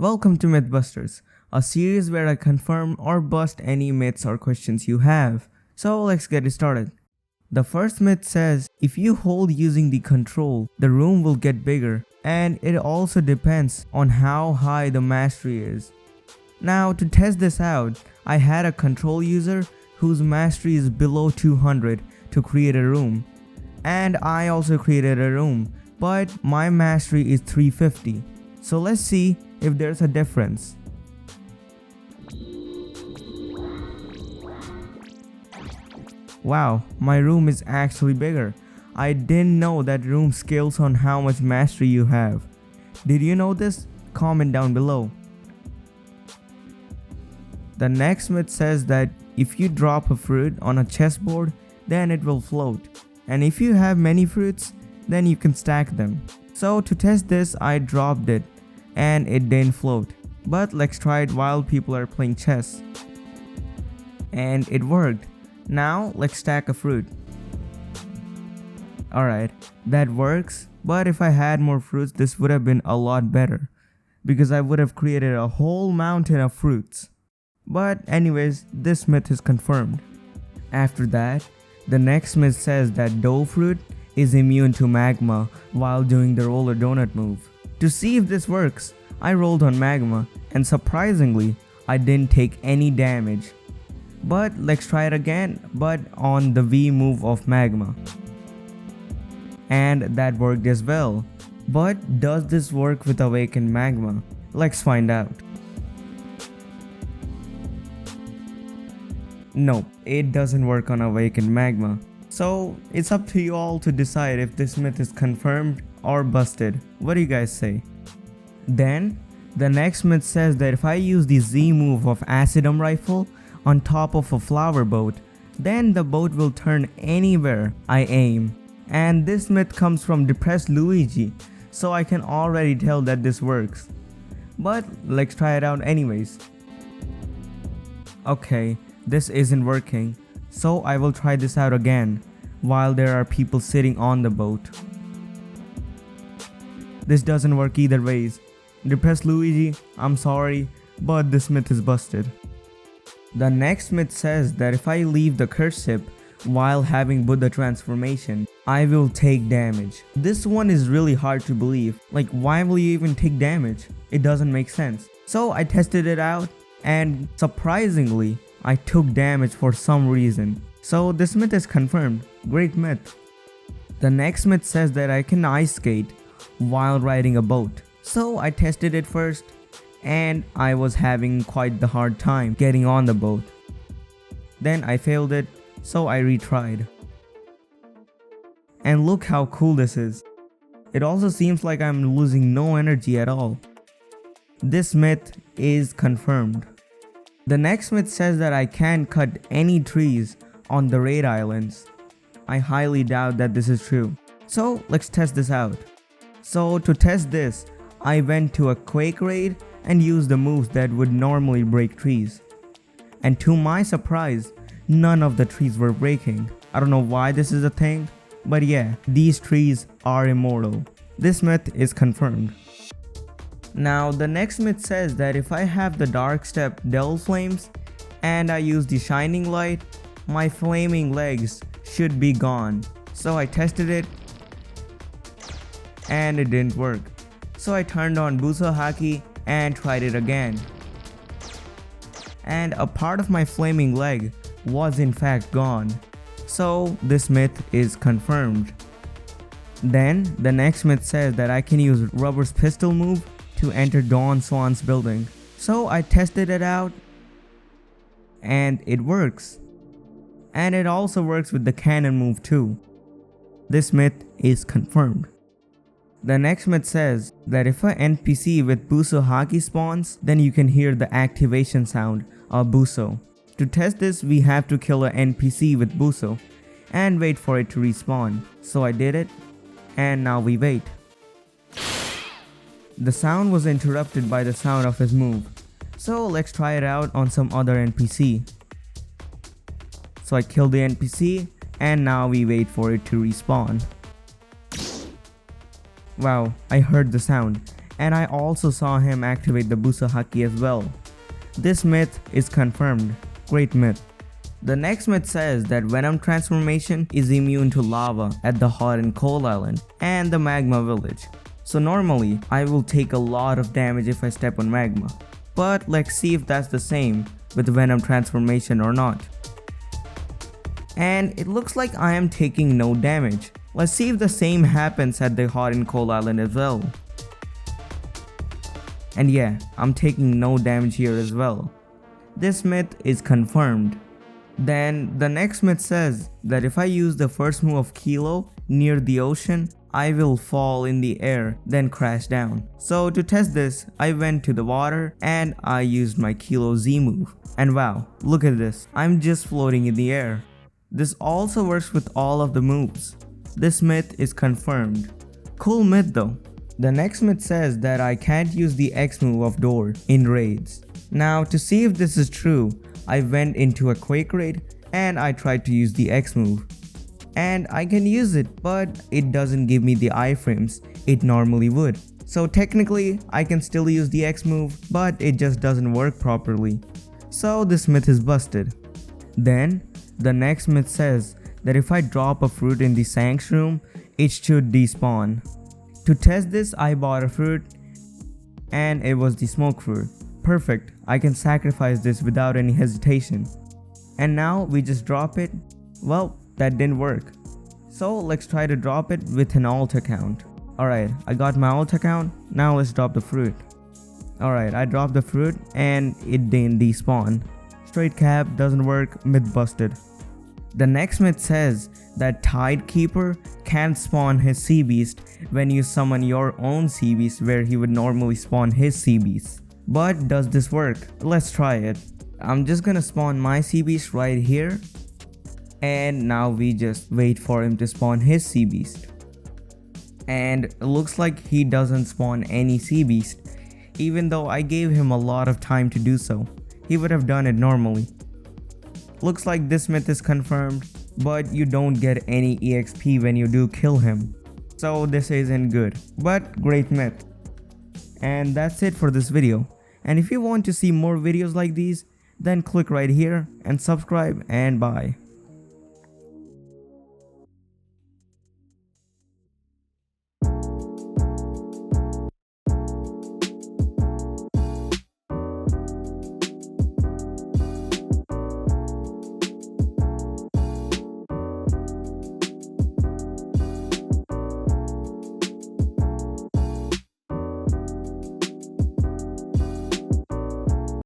Welcome to Mythbusters, a series where I confirm or bust any myths or questions you have. So let's get it started. The first myth says if you hold using the control, the room will get bigger, and it also depends on how high the mastery is. Now to test this out, I had a control user whose mastery is below 200 to create a room. And I also created a room, but my mastery is 350. So let's see if there's a difference. Wow, my room is actually bigger. I didn't know that room scales on how much mastery you have. Did you know this? Comment down below. The next myth says that if you drop a fruit on a chessboard, then it will float. And if you have many fruits, then you can stack them. So to test this, I dropped it and it didn't float. But let's try it while people are playing chess. And it worked. Now let's stack a fruit. Alright, that works, but if I had more fruits, this would have been a lot better, because I would have created a whole mountain of fruits. But anyways, this myth is confirmed. After that, the next myth says that dough fruit is immune to magma while doing the roller donut move. To see if this works, I rolled on magma, and surprisingly, I didn't take any damage. But let's try it again, but on the V move of magma. And that worked as well. But does this work with awakened magma? Let's find out. Nope, it doesn't work on awakened magma. So it's up to you all to decide if this myth is confirmed or busted. What do you guys say? Then, the next myth says that if I use the Z move of Acidum Rifle on top of a flower boat, then the boat will turn anywhere I aim. And this myth comes from Depressed Luigi, so I can already tell that this works. But let's try it out anyways. Okay, this isn't working, so I will try this out again while there are people sitting on the boat. This doesn't work either ways. Depressed Luigi, I'm sorry, but this myth is busted. The next myth says that if I leave the curse ship while having Buddha transformation, I will take damage. This one is really hard to believe. Like, why will you even take damage? It doesn't make sense. So I tested it out, and surprisingly, I took damage for some reason. So this myth is confirmed. Great myth. The next myth says that I can ice skate while riding a boat. So I tested it first, and I was having quite the hard time getting on the boat. Then I failed it, so I retried. And look how cool this is. It also seems like I'm losing no energy at all. This myth is confirmed. The next myth says that I can't cut any trees on the raid islands. I highly doubt that this is true. So let's test this out. So to test this, I went to a Quake raid and used the moves that would normally break trees. And to my surprise, none of the trees were breaking. I don't know why this is a thing, but yeah, these trees are immortal. This myth is confirmed. Now the next myth says that if I have the Dark Step Devil Flames and I use the Shining Light, my flaming legs should be gone. So I tested it and it didn't work. So I turned on buso haki and tried it again. And a part of my flaming leg was in fact gone. So this myth is confirmed. Then the next myth says that I can use Rubber's pistol move to enter Dawn Swan's building. So I tested it out and it works. And it also works with the cannon move too. This myth is confirmed. The next myth says that if an NPC with buso haki spawns, then you can hear the activation sound of buso. To test this, we have to kill an NPC with buso and wait for it to respawn. So I did it, and now we wait. The sound was interrupted by the sound of his move. So let's try it out on some other NPC. So I killed the NPC, and now we wait for it to respawn. Wow, I heard the sound, and I also saw him activate the buso haki as well. This myth is confirmed. Great myth. The next myth says that Venom transformation is immune to lava at the hot and cold island and the magma village. So normally, I will take a lot of damage if I step on magma. But let's see if that's the same with Venom transformation or not. And it looks like I am taking no damage. Let's see if the same happens at the hot and cold island as well. And yeah, I'm taking no damage here as well. This myth is confirmed. Then the next myth says that if I use the first move of Kilo near the ocean, I will fall in the air then crash down. So to test this, I went to the water and I used my Kilo Z move. And wow, look at this, I'm just floating in the air. This also works with all of the moves. This myth is confirmed. Cool myth though. The next myth says that I can't use the X move of Door in raids. Now to see if this is true, I went into a Quake raid and I tried to use the X move. And I can use it, but it doesn't give me the iframes it normally would. So technically, I can still use the X move, but it just doesn't work properly. So this myth is busted. Then, the next myth says that if I drop a fruit in the Sanks room, it should despawn. To test this, I bought a fruit and it was the smoke fruit. Perfect, I can sacrifice this without any hesitation. And now we just drop it. Well, that didn't work. So let's try to drop it with an alt account. Alright, I got my alt account, now let's drop the fruit. Alright, I dropped the fruit and it didn't despawn. Straight cap, doesn't work, myth busted. The next myth says that Tide Keeper can't spawn his sea beast when you summon your own sea beast where he would normally spawn his sea beast. But does this work? Let's try it. I'm just gonna spawn my sea beast right here. And now we just wait for him to spawn his sea beast. And it looks like he doesn't spawn any sea beast. Even though I gave him a lot of time to do so. He would have done it normally. Looks like this myth is confirmed, but you don't get any EXP when you do kill him. So this isn't good, but great myth. And that's it for this video. And if you want to see more videos like these, then click right here and subscribe and bye.